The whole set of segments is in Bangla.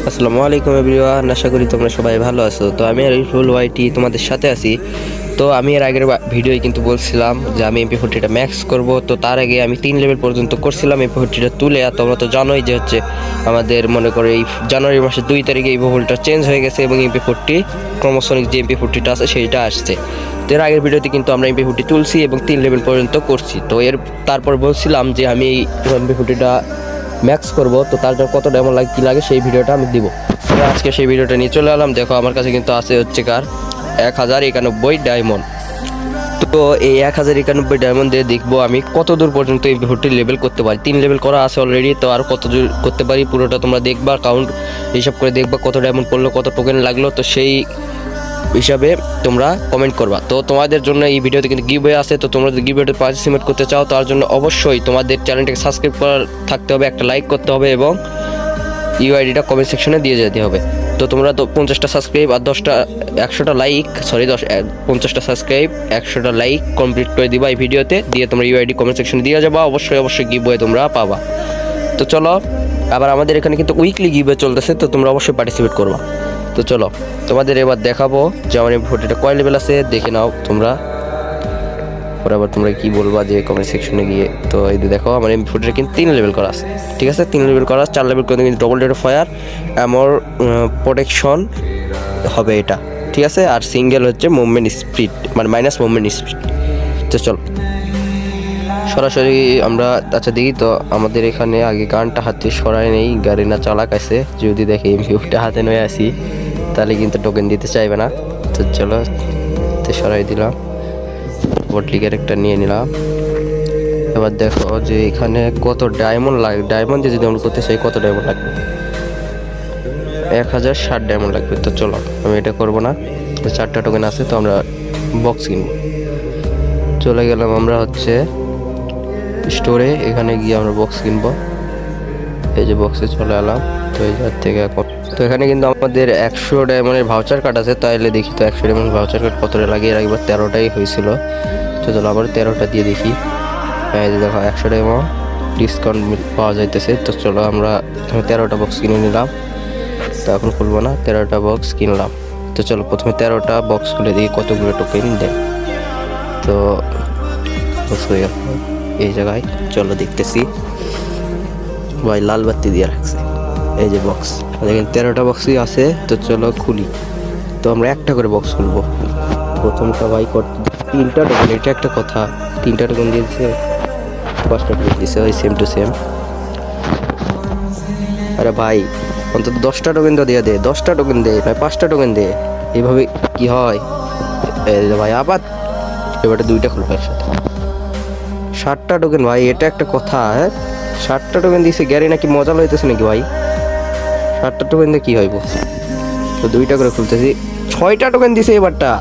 আসসালামু আলাইকুম এভরিওয়ান, আশা করি তোমরা সবাই ভালো আছো। তো আমি আরিফুল ওয়াইটি তোমাদের সাথে আছি। তো আমি এর আগের ভিডিওয় কিন্তু বলছিলাম যে আমি MP40টা ম্যাক্স করব। তো তার আগে আমি 3 লেভেল পর্যন্ত করছিলাম MP40টা তুলে। আর তোমরা তো জানোই যে হচ্ছে আমাদের মনে করে এই জানুয়ারি মাসের 2 তারিখে এই বহুলটা চেঞ্জ হয়ে গেছে এবং MP40 ক্রমসনিক যে MP40টা আছে সেইটা আসছে। তো এর আগের ভিডিওতে কিন্তু আমরা MP40 তুলছি এবং 3 লেভেল পর্যন্ত করছি। তো তারপর বলছিলাম যে আমি এই MP40টা ম্যাক্স করব। তো তার জন্য কত ডায়মন্ড লাগে কী লাগে সেই ভিডিওটা আমি দিব। তো আজকে সেই ভিডিওটা নিয়ে চলে এলাম। দেখো আমার কাছে কিন্তু আছে হচ্ছে কার 1091 ডায়মন্ড। তো এই 1091 ডায়মন্ড দিয়ে দেখবো আমি কত দূর পর্যন্ত এই MP40 লেভেল করতে পারি। 3 লেভেল করা আছে অলরেডি, তো আর কত দূর করতে পারি পুরোটা তোমরা দেখবা, কাউন্ট হিসাব করে দেখবা কত ডায়মন্ড পড়লো, কত টোকেন লাগলো। তো সেই হিসাবে তোমরা কমেন্ট করবা। তো তোমাদের জন্য এই ভিডিওতে কিন্তু গিভওয়ে আছে। তো তোমরা যদি গিভওয়েতে পার্টিসিপেট করতে চাও তার জন্য অবশ্যই তোমাদের চ্যানেলটাকে সাবস্ক্রাইব করা থাকতে হবে, একটা লাইক করতে হবে এবং ইউআইডিটা কমেন্ট সেকশনে দিয়ে যেতে হবে। তো তোমরা তো 50টা সাবস্ক্রাইব আর 100টা লাইক 50টা সাবস্ক্রাইব 100টা লাইক কমপ্লিট করে দিবা এই ভিডিওতে, দিয়ে তোমরা ইউআইডি কমেন্ট সেকশনে দিয়ে যাবা। অবশ্যই গিভওয়ে তোমরা পাবা। তো চলো, আবার আমাদের এখানে কিন্তু উইকলি গিভওয়ে চলতেছে, তো তোমরা অবশ্যই পার্টিসিপেট করবা। তো চলো তোমাদের এবার দেখাবো যে আমার MP40টা কয় লেভেল আছে, দেখে নাও তোমরা। পরে আবার তোমরা কি বলবা যে কমেন্ট সেকশনে গিয়ে। তো এই দেখো আমার MP40টা কিন্তু 3 লেভেল করা আছে, ঠিক আছে? 3 লেভেল করা, 4 লেভেল করে কিন্তু double rate of fire armour protection হবে এটা, ঠিক আছে? আর সিঙ্গেল হচ্ছে মুভমেন্ট স্পিড, মানে মাইনাস মুভমেন্ট স্পিড। তো চলো সরাসরি আমরা দেখি। তো আমাদের এখানে আগে গানটা হাতে সরাই নেই, গাড়ি না চালাক আছে। যদি দেখি MP40টা হাতে নিয়ে আসি তাহলে কিন্তু টোকেন দিতে চাইবে না। তো চলো সরাই দিলাম, বটলিকের একটা নিয়ে নিলাম। এবার দেখো যে এখানে কত ডায়মন্ড লাগে। ডায়মন্ড দিয়ে যদি আমরা করতে চাই কত ডায়মন্ড লাগবে? 1060 ডায়মন্ড লাগবে। তো চলো আমি এটা করবো না, 4টা টোকেন আছে তো আমরা বক্স কিনবো। চলে গেলাম আমরা হচ্ছে স্টোরে, এখানে গিয়ে আমরা বক্স কিনবো। এই যে বক্সে চলে এলাম। তো এই জায়গা থেকে এখন তো এখানে কিন্তু আমাদের 100 ডায়মন্ডের ভাউচার কার্ড আছে। তাইলে দেখি তো 100 ডায়মন্ড ভাউচার কার্ড কতটা লাগে। এর একবার 13টাই হয়েছিল। তো চলো আবার 13টা দিয়ে দেখি। এই যে দেখো 100 ডায়মন্ড ডিসকাউন্ট পাওয়া যাইতেছে। তো চলো আমরা 13টা বক্স কিনে নিলাম। তো এখন খুলবো না, 13টা বক্স কিনলাম। তো চলো প্রথমে 13টা বক্স খুলে দেখি কতগুলো টোকেন দেয়। তো অবশ্যই এই জায়গায় চলো দেখতেছি। ভাই লাল বাতি দিয়ে রাখছে। এই যে বক্স দেখেন 13টা বক্সই আছে। তো চলো খুলি। তো আমরা একটা করে বক্স খুলবো। প্রথমটা ভাই 3টা টোকেন, এটা একটা কথা। 3টা টোকেন দিয়েছে, 5টা টোকেন দিয়েছে, ওই সেম টু সেম। আরে ভাই অন্তত 10টা টোকেন তো দিয়ে দে, 10টা টোকেন দে, ভাই 5টা টোকেন দে। এইভাবে কি হয়? এই যে ভাই আবার এবারে 2টা খুলবো একসাথে। 60টা টোকেন ভাই, এটা একটা কথা। হ্যাঁ 60টা টোকেন দিয়েছে, গ্যারি নাকি মজা লইতেছে নাকি ভাই? 60টা টোকেন দিয়ে কি হইব? তো 2টা করে খুলতেছি। 6টা টোকেন দিছে এবারটা।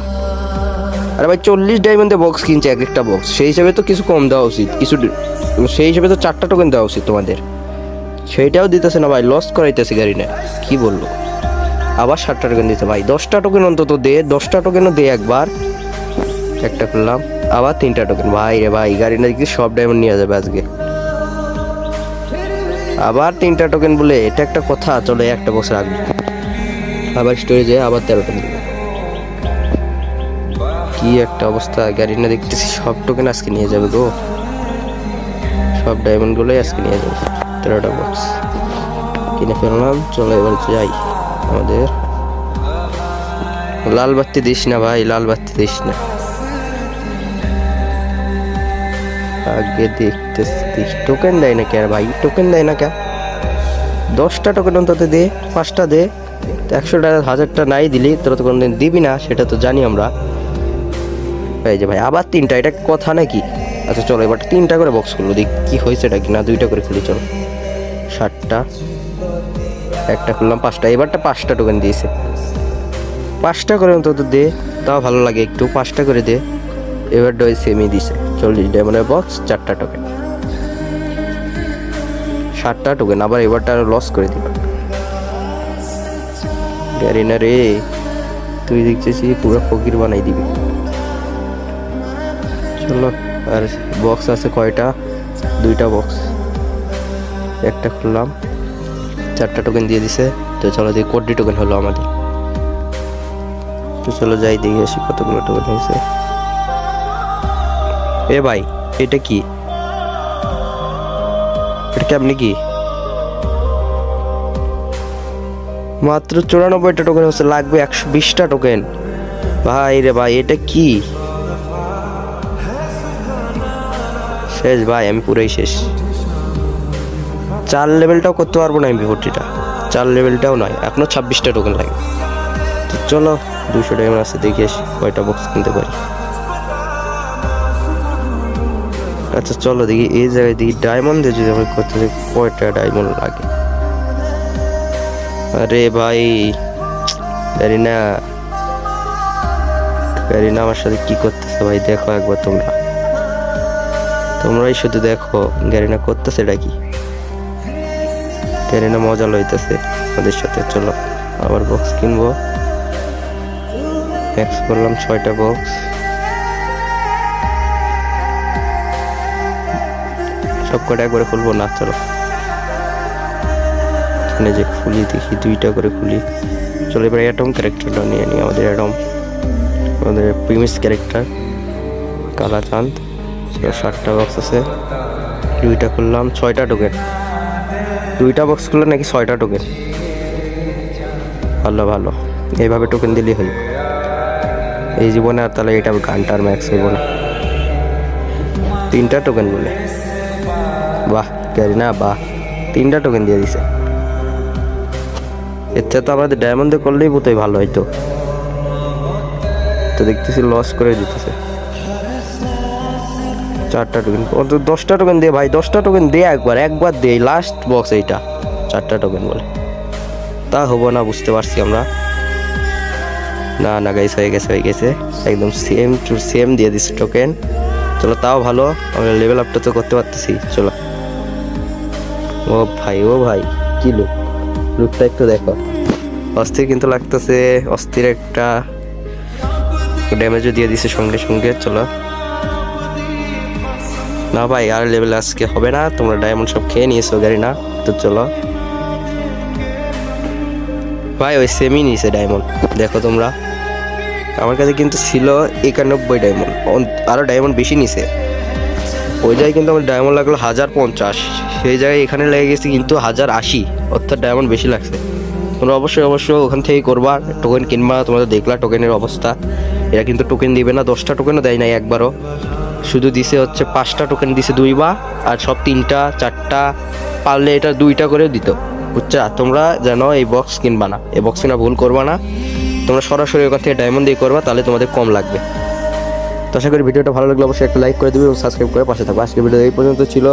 আরে ভাই 40 ডায়মন্ডে বক্স কিনছে এক একটা বক্স, সেই হিসাবে তো কিছু কম দেওয়া উচিত, সেই হিসাবে তো 4টা টোকেন দেওয়া উচিত তোমাদের। সেইটাও দিতেছে না ভাই, লস করাইতেছে গাড়ি না। কি বললো? আবার 60টা টোকেন দিতে ভাই, 10টা টোকেন অন্তত দে, 10টা টোকেনও দে একবার। একটা খুললাম, আবার 3টা টোকেন। ভাই রে ভাই গাড়ি না দেখি সব ডায়মন্ড নিয়ে যাবে আজকে। আবার 3টা টোকেন বলে, এটা একটা কথা? চলো একটা বক্স রাখবো। আবার স্টোরেজে আবার 13টা দিল। কি একটা অবস্থা, গাড়ি না দেখতেছি সব টোকেন আজকে নিয়ে যাবে গো, সব ডায়মন্ড গুলোই আজকে নিয়ে যাবে। 13টা বক্স কিনে ফেললাম। চলো এবার যাই। আমাদের লাল বাতি দিস না ভাই, লাল বাতি দিস না। আগে দেখতেছি টোকেন দেয় না কে ভাই, টোকেন দেয় না কে? 10টা টোকেন অন্তত দে, 5টা দে। 100টা 1000টা নাই দিলি তোরা তো কোনদিন দিবি না, সেটা তো জানি আমরা। এই যে ভাই আবার 3টা, এটা কথা নাকি? আচ্ছা চলো এবার 3টা করে বক্স খুলবো, দেখি কি হয়েছে এটা কি না। 2টা করে খুলি চলো। 60টা, একটা খুললাম, 5টা। এবারটা 5টা টোকেন দিয়েছে। 5টা করে অন্তত দে, তাও ভালো লাগে একটু। 5টা করে দে। এবারটা ওই সেমই দিছে, 40 ডায়মন্ডের বক্স, 4টা টোকেন, 7টা টোকেন। আবার এবারটা আরো লস করে দিল গাড়ি না রে। তুই দেখতেছি পুরো ফকির বানাই দিবি। চলো আর বক্স আছে কয়টা? 2টা বক্স, একটা খুললাম। 4টা টোকেন দিয়ে দিছে। তো চলো দেখি কোটি টোকেন হলো আমাদের। তো চলো যাই দেখে আসি কতগুলো টোকেন হয়েছে। এ ভাই এটা কি, এটা কেমনি কি? মাত্র 94টা টোকেন হচ্ছে, লাগবে 120টা টোকেন। ভাই রে ভাই এটা কি শেষ ভাই, আমি পুরাই শেষ। 4 লেভেলটাও করতে পারবো না MP40টা, 4 লেভেলটাও নয়, এখনো 26টা টোকেন লাগে। তো চলো 200 ডায়মন্ড আছে, দেখে আসি কয়টা বক্স কিনতে পারি। আচ্ছা চলো দেখি এই জায়গায় দেখি ডায়মন্ড দিয়ে যদি আমি করতে দেখি কয়টা ডায়মন্ড লাগে। আরে ভাই ক্যারিনা আমার সাথে কি করতেছে ভাই, দেখো একবার তোমরাই শুধু দেখো গ্যারিনা করতেছে এটা কি। গ্যারিনা মজা লইতেছে আমাদের সাথে। চলো আবার বক্স কিনবো, ম্যাক্স করলাম 6টা বক্স। সব কটা একবারে খুলবো না, চলো এখানে যে খুলি দেখি 2টা করে খুলি। চলো এবার অ্যাটম ক্যারেক্টারটা নিয়ে নিই, আমাদের প্রিমিস ক্যারেক্টার কালা চাঁদ। 7টা বক্স আছে, 2টা খুললাম, 6টা টোকেন। 2টা বক্স খুললে নাকি 6টা টোকেন। ভালো এইভাবে টোকেন দিলেই হইব এই জীবনে। আর তাহলে এটা গানটার ম্যাক্স হইব না। 3টা টোকেন বলে, বাহ ক্যারিনা বাহ, 3টা টোকেন দিয়ে দিছে। এর চেয়ে তো আমাদের ডায়মন্ডে করলেই বোধহয় ভালো হইতো। তো দেখতেছি লস করে দিতেছে। 4টা টোকেন, 10টা টোকেন দিয়ে ভাই, 10টা টোকেন দিয়ে একবার দিয়ে লাস্ট বক্স এইটা। 4টা টোকেন বলে তা হবো না, বুঝতে পারছি আমরা। না গাইস, হয়ে গেছে একদম সেম টু সেম দিয়ে দিচ্ছে টোকেন। চলো তাও ভালো, আমরা লেভেল আপটা তো করতে পারতেছি। চলো ও ভাই কি লুকটা একটু দেখো, অস্থির কিন্তু লাগতেছে, অস্থির একটা ড্যামেজও দিয়ে দিছে সঙ্গে। চলো না ভাই আর লেভেল আজকে হবে না, তোমরা ডায়মন্ড সব খেয়ে নিয়েছো গ্যারিনা। তো চলো ভাই ওই সেমই নিয়েছে ডায়মন্ড, দেখো তোমরা। আমার কাছে কিন্তু ছিল 91 ডায়মন্ড, আরো ডায়মন্ড বেশি নিছে। ওই জায়গায় কিন্তু আমার ডায়মন্ড লাগলো 1050, সেই জায়গায় এখানে লেগে গেছে কিন্তু 1080, অর্থাৎ ডায়মন্ড বেশি লাগছে। তোমরা অবশ্যই ওখান থেকেই করবা, টোকেন কিনবা। তোমরা দেখলা টোকেনের অবস্থা, এরা কিন্তু টোকেন দিবে না, 10টা টোকেনও দেয় নাই একবারও, শুধু দিছে হচ্ছে 5টা টোকেন দিছে 2বার, আর সব 3টা 4টা পারলে এটা 2টা করে দিত, বুঝছা। তোমরা যেন এই বক্স কিনবা না, এই বক্স কিনা ভুল করবা না, তোমরা সরাসরি ওখান থেকে ডায়মন্ড দিয়ে করবা, তাহলে তোমাদের কম লাগবে। তো আশা করি ভিডিওটা ভালো লাগলে অবশ্যই একটা লাইক করে দিবে এবং সাবস্ক্রাইব করে পাশে থাকবে। আজকের ভিডিও এই পর্যন্ত ছিল।